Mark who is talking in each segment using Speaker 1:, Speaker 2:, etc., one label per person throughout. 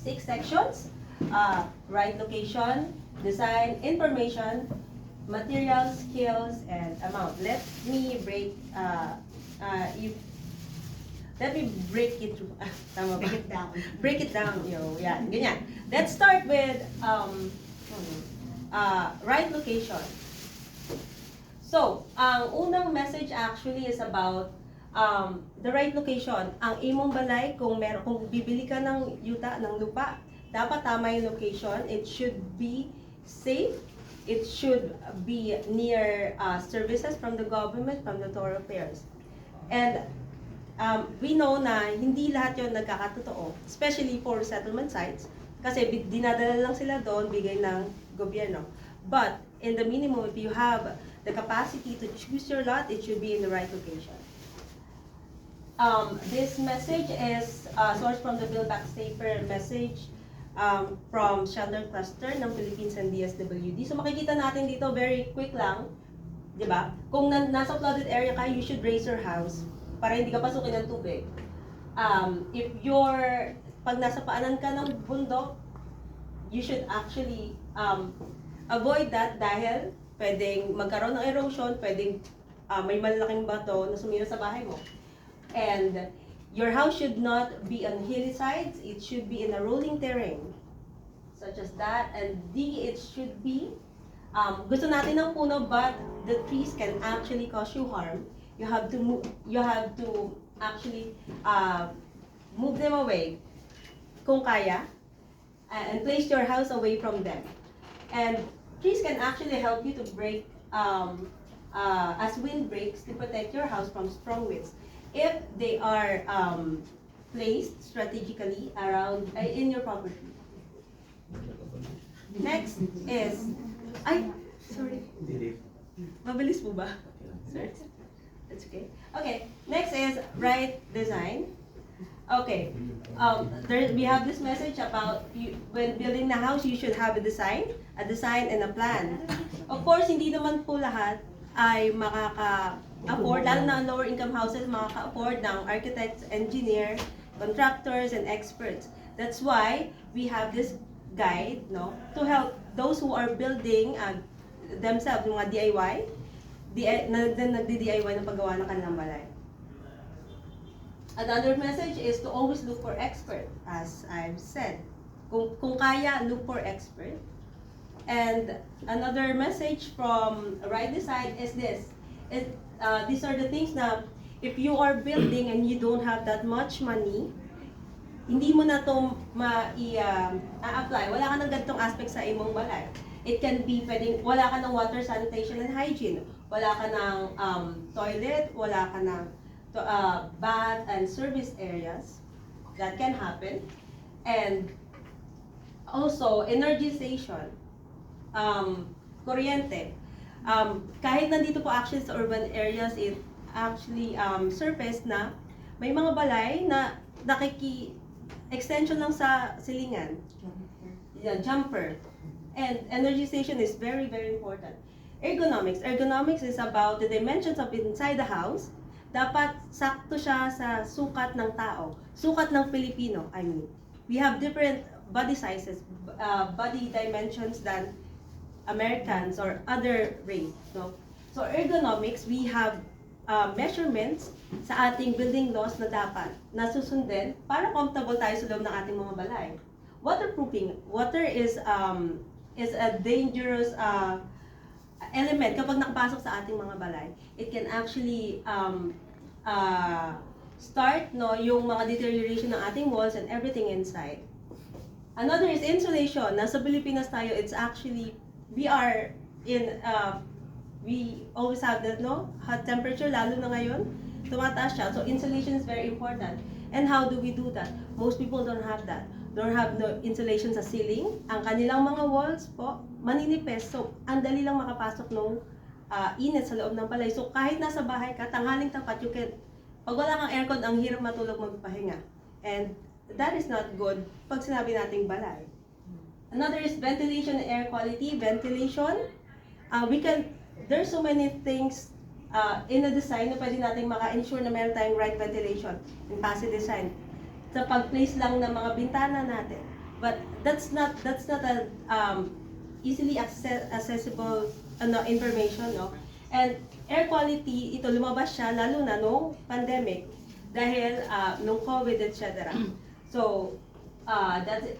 Speaker 1: 6 sections. Right location, design, information, materials, skills, and amount. Let me break it through. Tama ba?
Speaker 2: Break it down.
Speaker 1: Break it down, yan, ganyan. Let's start with right location. So, ang unang message actually is about the right location. Ang imong balay, kung bibili ka ng yuta, ng lupa, dapat tama yung location. It should be safe. It should be near services from the government, from the thoroughfares. And we know na hindi lahat yon nagkakatotoo, especially for settlement sites, kasi dinadala lang sila doon, bigay ng gobyerno. But in the minimum, if you have the capacity to choose your lot, it should be in the right location. This message is sourced from the Build Back Safer message from Shelter Cluster ng Philippines and DSWD. So makikita natin dito, very quick lang, di ba? Kung nasa flooded area ka, you should raise your house para hindi ka pasukin ng tubig. Pag nasa paanan ka ng bundok, you should actually avoid that dahil pwedeng magkaroon ng erosion, pwedeng may malalaking bato na sumira sa bahay mo. And your house should not be on hilly sides, it should be in a rolling terrain, such as that. And D, it should be, gusto natin ng puno, but the trees can actually cause you harm. You have to actually move them away, kung kaya, and place your house away from them. And trees can actually help you to break, as wind breaks, to protect your house from strong winds, if they are placed strategically around in your property. Next is, sorry. Mabilis po ba? Sorry. That's okay. Okay, next is right design. Okay, we have this message about when building the house, you should have a design and a plan. Of course, hindi naman po lahat ay makaka-afford, lalo na lower income houses, makaka-afford ng architects, engineer, contractors, and experts. That's why we have this guide, no, to help those who are building themselves, yung mga DIY, nagdi-DIY ng paggawa ng kanilang balay. Another message is to always look for expert, as I've said. Kung kaya, look for expert. And another message from Right Design is this. These are the things na if you are building and you don't have that much money, hindi mo na ito ma-apply. Wala ka ng ganitong aspect sa imong balay. It can be pwedeng, wala ka ng water, sanitation, and hygiene. Wala ka ng toilet, wala ka ng bath and service areas. That can happen. And also, energization. Kuryente. Kahit nandito po actually sa urban areas, it actually surfaced na may mga balay na extension lang sa silingan. Yeah, jumper. And energization is very, very important. Ergonomics. Ergonomics is about the dimensions of inside the house. Dapat sakto siya sa sukat ng tao. Sukat ng Pilipino, I mean. We have different body sizes, body dimensions than Americans or other race. No? So ergonomics, we have measurements sa ating building laws na dapat nasusundin para comfortable tayo sa loob ng ating mga balay. Waterproofing. Water is a dangerous element kapag nakapasok sa ating mga balay. It can actually start yung mga deterioration ng ating walls and everything inside. Another is insulation. Nasa Pilipinas tayo, it's actually, we always have that, hot temperature, lalo na ngayon, tumataas siya. So insulation is very important. And how do we do that? Most people don't have that. Don't have no insulation sa ceiling. Ang kanilang mga walls po, maninipis. So, ang dali lang makapasok ng init sa loob ng balay. So, kahit nasa bahay ka, tanghaling tapat, pag wala kang aircon, ang hirap matulog magpahinga. And that is not good pag sinabi nating balay. Another is ventilation and air quality. Ventilation, there's so many things in the design na pwede natin maka-ensure na meron tayong right ventilation in passive design. Sa pag-place lang ng mga bintana natin. But that's not a easily accessible information, no? And air quality, ito lumabas siya lalo na nung pandemic dahil nung COVID, etc. So, that's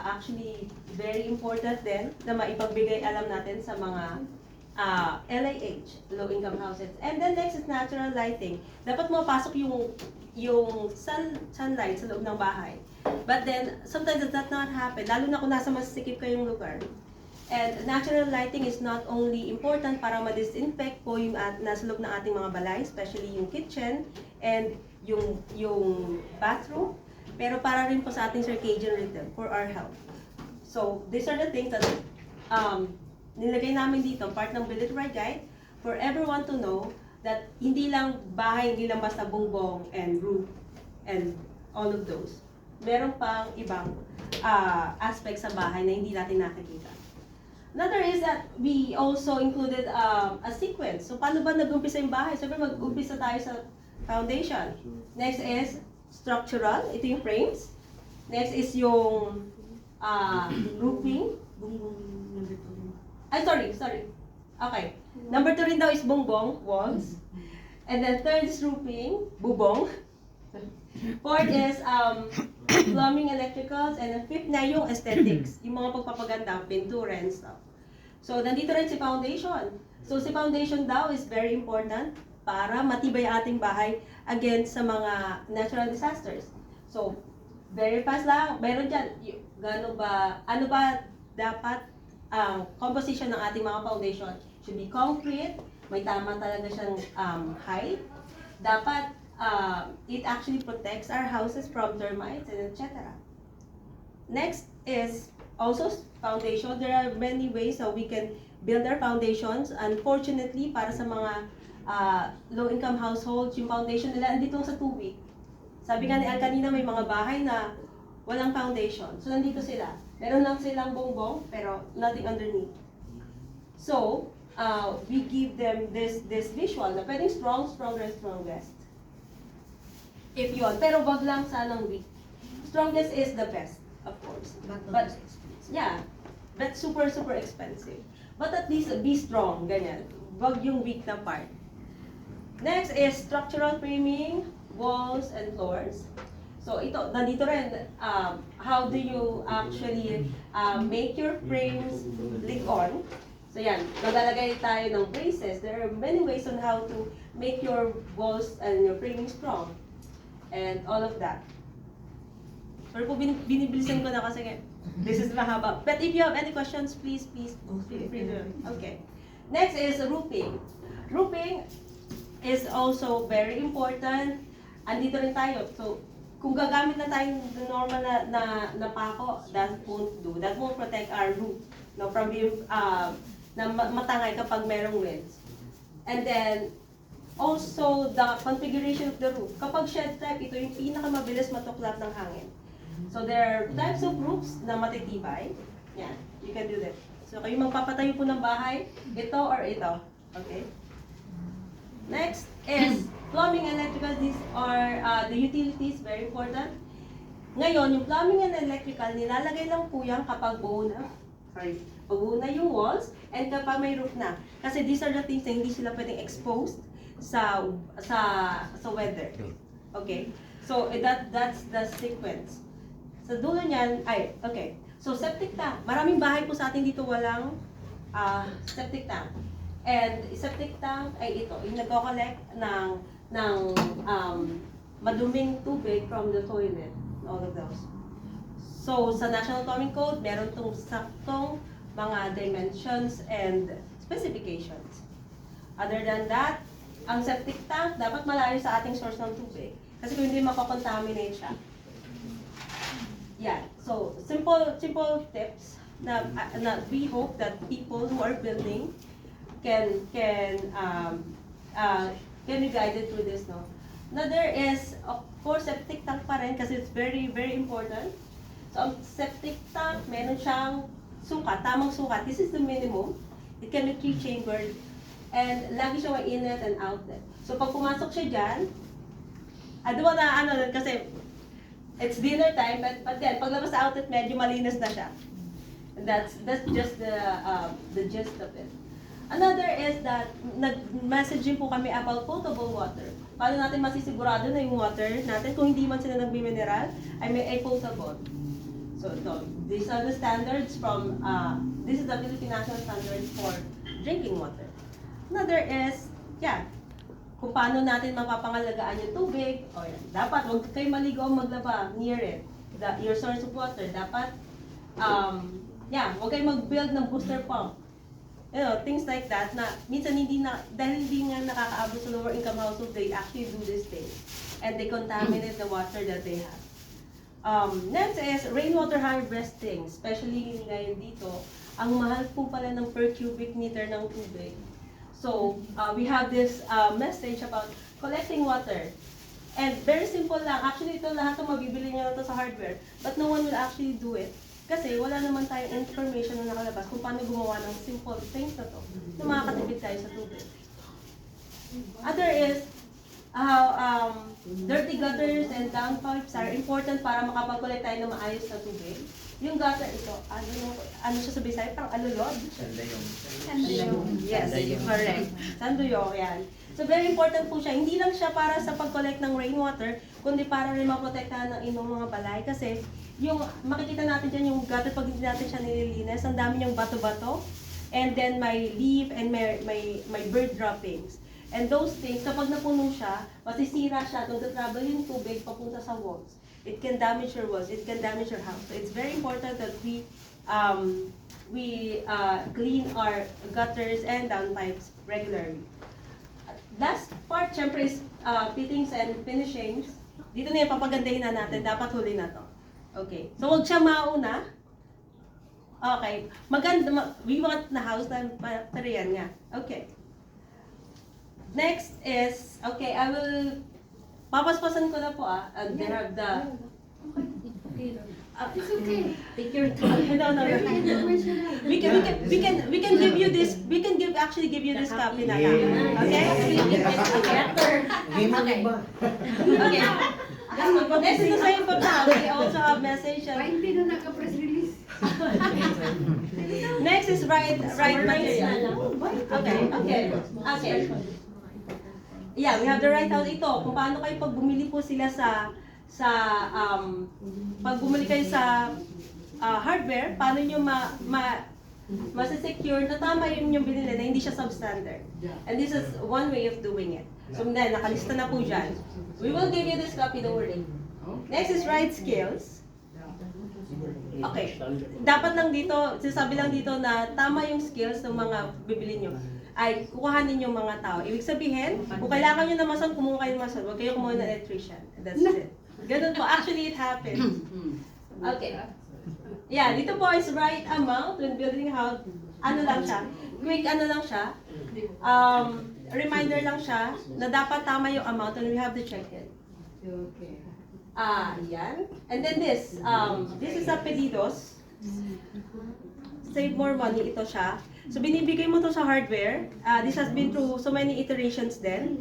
Speaker 1: actually very important din na maipagbigay alam natin sa mga LIH, low-income houses. And then next is natural lighting. Dapat mapasok yung sunlight sa loob ng bahay. But then, sometimes does that not happen, lalo na kung nasa masikip kayong lugar. And natural lighting is not only important para ma-disinfect po yung nasa loob ng ating mga balay, especially yung kitchen and yung bathroom, pero para rin po sa ating circadian rhythm for our health. So, these are the things that nilagay namin dito, part ng Build It Right Guide, for everyone to know that hindi lang bahay, hindi lang basta bongbong and roof and all of those. Meron pang ibang aspects sa bahay na hindi natin nakikita. Another is that we also included a sequence. So, paano ba nag-umpisa yung bahay? Siyempre, mag-umpisa tayo sa foundation. Next is structural. Ito yung frames. Next is yung roofing. Ay, sorry. Okay. Number 2 rin daw is bongbong, walls. And then third is roofing, bubong. Fourth is plumbing, electricals, and then fifth na yung aesthetics, yung mga pagpapaganda, pintura and stuff. So, nandito rin si foundation. So, si foundation daw is very important para matibay ating bahay against sa mga natural disasters. So, very fast lang, meron dyan, ano ba dapat ang composition ng ating mga foundation? Should be concrete, may tama talaga siyang height. Dapat it actually protects our houses from termites and etc. Next is also foundation. There are many ways how we can build our foundations. Unfortunately, para sa mga low-income households, yung foundation nila andito sa tubig. Sabi nga ni Al kanina, may mga bahay na walang foundation. So, nandito sila. Meron lang silang bongbong, pero nothing underneath. So, we give them this visual na pwedeng strongest. If yun. Pero wag lang sanang weak. Strongest is the best, of course. But yeah, but super expensive. But at least be strong, ganyan. Wag yung weak na part. Next is structural framing, walls, and floors. So ito, nandito rin, how do you actually make your frames lick on? So yan, maglalagay tayo ng braces. There are many ways on how to make your walls and your framing strong. And all of that. Pero po binibilisan ko na kasi this is mahaba. But if you have any questions, please feel free to. Okay. Next is roofing. Roofing is also very important. Andito rin tayo. So, kung gagamit na tayong normal na pako, that won't do. That won't protect our roof, no, from being na matangay kapag merong winds. And then, also the configuration of the roof. Kapag shed type, ito yung pinakamabilis matuklat ng hangin. So there are types of roofs na matitibay. Yan, you can do that. So kayo magpapatayo po ng bahay, ito or ito. Okay? Next is plumbing and electrical. These are the utilities, very important. Ngayon, yung plumbing and electrical, nilalagay lang po yan kapag buo na. Buo na yung walls and kapag may roof na. Kasi these are the things na hindi sila pwedeng exposed sa weather. Okay? So that's the sequence. Sa dulo niyan, okay. So septic tank. Maraming bahay po sa atin dito walang septic tank. And septic tank ay ito, yung nagko-collect ng maduming tubig from the toilet. All of those. So sa National Plumbing Code, meron tong saktong mga dimensions and specifications. Other than that, ang septic tank dapat malayo sa ating source ng tubig. Kasi kung hindi makakontaminate siya. Yeah. So, simple tips na we hope that people who are building can be guided through this, no? Another is, of course, septic tank pa rin kasi it's very important. So, ang septic tank, meron siyang sukat, tamang sukat. This is the minimum. It can be 3-chambered. And lagi siya may inlet and outlet. So pag pumasok siya dyan, doon na kasi it's dinner time, but then paglabas sa outlet, medyo malinis na siya. And that's just the gist of it. Another is that nag-messaging po kami about potable water. Paano natin masisigurado na yung water natin, kung hindi man sila nagmi-mineral, ay potable. So these are the standards from, this is the Philippine National Standards for drinking water. Another is, kung paano natin mapapangalagaan yung tubig. O yan, dapat huwag kayo maligo o maglaba near it. Your source of water. Dapat, huwag kayo mag-build ng booster pump. Things like that na minsan dahil hindi nga nakakaabot sa lower income household, they actually do this thing. And they contaminate the water that they have. Next is rainwater harvesting, especially ngayon dito. Ang mahal po pala ng per cubic meter ng tubig. So, we have this message about collecting water. And very simple lang. Actually, ito lahat ng mabibili nyo na ito sa hardware. But no one will actually do it. Kasi wala naman tayong information na nakalabas kung paano gumawa ng simple things na to na makakatipid tayo sa tubig. Other is how dirty gutters and downpipes are important para makapag-collect tayo ng maayos na tubig. Yung gutter ito, ano siya sa Bisaya? Parang alulod? Sanduyong. Yes, correct. Sanduyong, yan. So very important po siya. Hindi lang siya para sa pag-collect ng rainwater, kundi para rin maprotektahan ng inyong mga balay. Kasi yung makikita natin dyan yung gutter pag hindi natin siya nililinis, ang dami niyang bato-bato. And then may leaf and may bird droppings. And those things, kapag napuno siya, masisira siya, nag-travel yung tubig papunta sa walls. It can damage your walls, it can damage your house. So it's very important that we clean our gutters and downpipes regularly. Last part, syempre, is fittings and finishings. Dito na yung papagandahin na natin, dapat huli na to. Okay, so huwag siya mauna. Okay, maganda, we want the house na pariyan nga. Okay. Next is, okay, I will, papaspasan ko na po they have the,
Speaker 2: It's okay.
Speaker 1: take your time. No. We can give you this, actually give you this copy na lang. Okay? Okay. Next is the same pagka. We also have message.
Speaker 2: Hindi na naka-press release.
Speaker 1: Next is right material. Okay. Yeah, we have the right house. Ito, kung paano kayo pag bumili po sila pag bumili kayo sa hardware, paano nyo masasecure na tama yung binili na hindi siya substandard. And this is one way of doing it. So then, nakalista na po dyan. We will give you this copy, don't worry. Next is right skills. Okay. Dapat lang dito, sinasabi lang dito na tama yung skills ng mga bibili nyo. Ay, kukuhanin yung mga tao. Ibig sabihin, kung kailangan nyo na mason, kumuha kayo ng mason. Huwag kayo kumuha ng electrician. That's it. Ganun po. Actually, it happens. Okay. Yeah, dito po is right amount when building a house. Ano lang siya? Quick ano lang siya. Reminder lang siya na dapat tama yung amount and we have to check it.
Speaker 2: Okay.
Speaker 1: Yan. And then this is a pedidos. Save more money, ito siya. So binibigay mo to sa hardware. This has been through so many iterations din.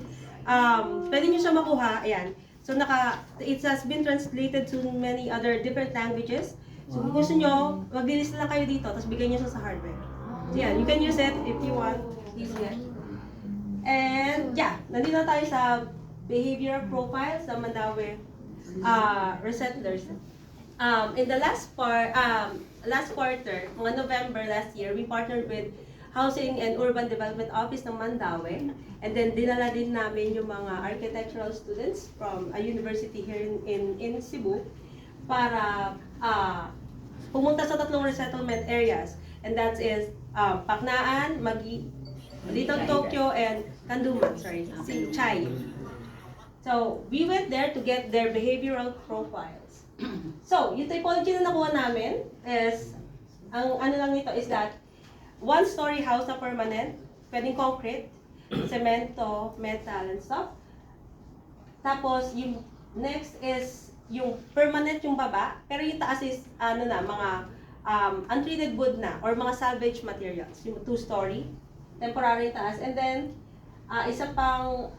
Speaker 1: Pwede nyo siya makuha, ayan. So it has been translated to many other different languages. So kung gusto nyo, mag-list lang kayo dito, tapos bigay nyo siya sa hardware. So yan, you can use it if you want. Easy. And yeah, nandito na tayo sa behavioral profile sa Mandaue resettlers. In the last quarter, mga November last year, we partnered with Housing and Urban Development Office ng Mandaue. And then dinala din namin yung mga architectural students from a university here in Cebu para pumunta sa tatlong resettlement areas. And that is Paknaan, Little Tokyo, and Kanduman, Chai. So, we went there to get their behavioral profiles. So, yung typology na nakuha namin is, ang ano lang nito is that, one-story house na permanent, pwedeng concrete, semento, metal, and stuff. Tapos, yung next is, yung permanent yung baba, pero yung taas is, mga untreated wood na, or mga salvage materials, yung two-story, temporary taas. And then, isa pang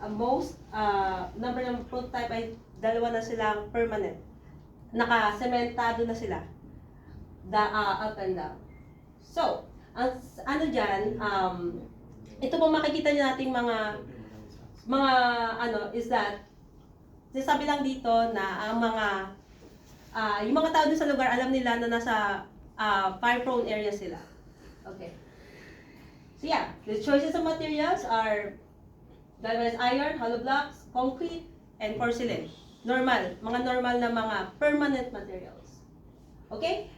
Speaker 1: number ng prototype ay dalawa na silang permanent. naka-sementado na sila. Up and down. So, ang ano dyan, ito po makikita niyo nating mga is that, sabi lang dito na ang yung mga tao dun sa lugar, alam nila na nasa fire-prone area sila. Okay. So yeah, the choices of materials are galvanized iron, hollow blocks, concrete, and porcelain. Mga normal na mga permanent materials. Okay?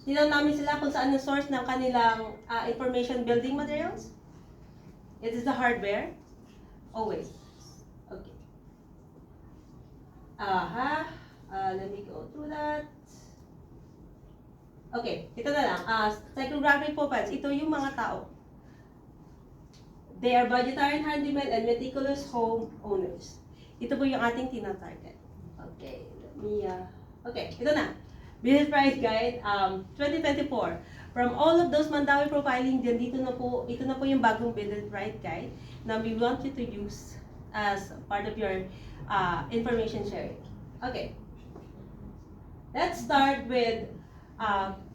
Speaker 1: Tingnan namin sila kung saan yung source ng kanilang information building materials. It is the hardware. Always. Okay. Let me go through that. Okay, ito na lang. Psychographic profiles. Ito yung mga tao. They are vegetarian handymen and meticulous home owners. Ito po yung ating tinatarget. Okay, let me, okay, ito na. Business Price Guide 2024. From all of those Mandawi profiling, ito na po yung bagong Business Price Guide na we want you to use as part of your information sharing. Okay. Let's start with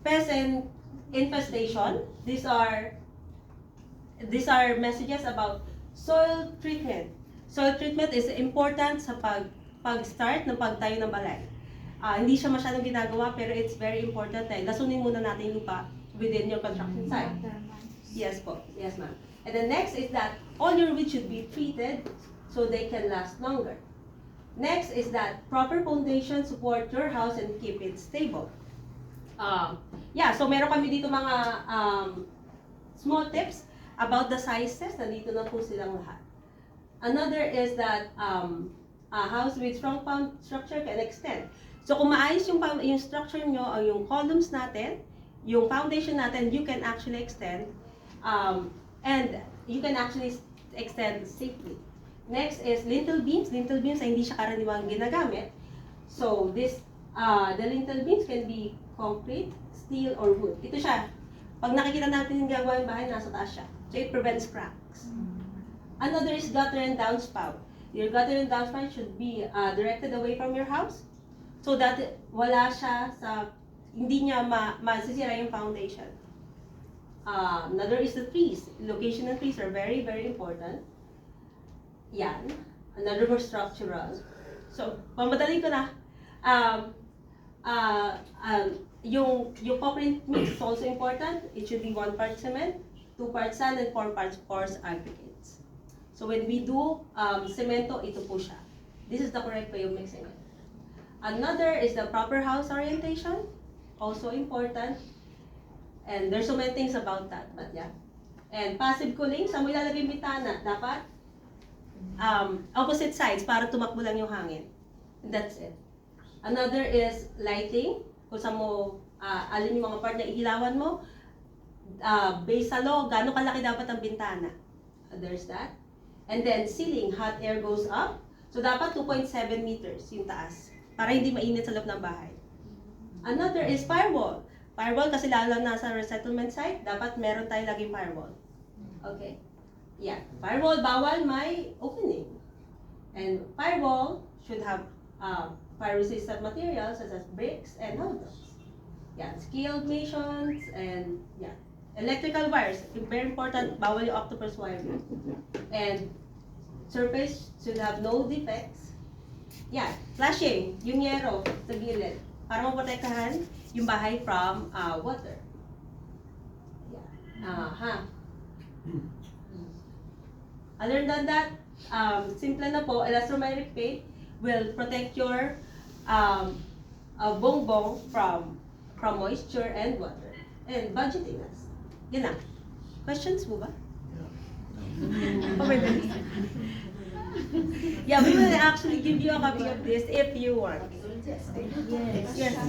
Speaker 1: pest and infestation. These are messages about soil treatment. Soil treatment is important sa pag-start ng pagtayo ng balay. Hindi siya masyadong ginagawa pero it's very important na lasunin muna natin yung lupa within your construction site. Yes po. Yes ma'am. And the next is that all your weeds should be treated so they can last longer. Next is that proper foundation support your house and keep it stable. So meron kami dito mga small tips about the sizes. Nandito na po silang lahat. Another is that a house with strong structure can extend. So kung maayos yung structure nyo o yung columns natin, yung foundation natin, you can actually extend and you can actually extend safely. Next is lintel beams. Lintel beams ay hindi siya karaniwang ginagamit. So the lintel beams can be concrete, steel, or wood. Ito siya. Pag nakikita natin yung gagawa yung bahay, nasa taas siya. So it prevents cracks. Another is gutter and downspout. Your gutter and downspout should be directed away from your house so that wala siya hindi niya masisira yung foundation. Another is the trees. Location of trees are very, very important. Yan. Another more structural. So, pamadali ko na. Yung concrete mix is also important. It should be 1 part cement, 2 parts sand, and 4 parts porous aggregates. So when we do cemento, ito po siya. This is the correct way of mixing it. Another is the proper house orientation, also important. And there's so many things about that, but yeah. And passive cooling, saan mo ilalagay yung bitana? Dapat opposite sides para tumakbo lang yung hangin. And that's it. Another is lighting. Kung saan mo, alin yung mga part na ihilawan mo. Base sa loob, gaano kalaki dapat ang bintana. There's that. And then ceiling, hot air goes up. So dapat 2.7 meters yung taas. Para hindi mainit sa loob ng bahay. Another is firewall. Firewall kasi lalo nasa resettlement site, dapat meron tayo laging firewall. Okay? Yeah. Firewall, bawal may opening. And firewall should have fire-resistant materials such as bricks and hollow blocks. Yeah, scaled masons and yeah. Electrical wires, very important, bawal yung octopus wire. And surface should have no defects. Yeah, flashing, yung yero sa gilid para maprotektahan yung bahay from water. Yeah. Other than that, simple na po, elastomeric paint will protect your bongbong from moisture and water. And budgeting us. Yun na. Questions mo ba? Yeah, we will actually give you a copy of this if you want. Yes.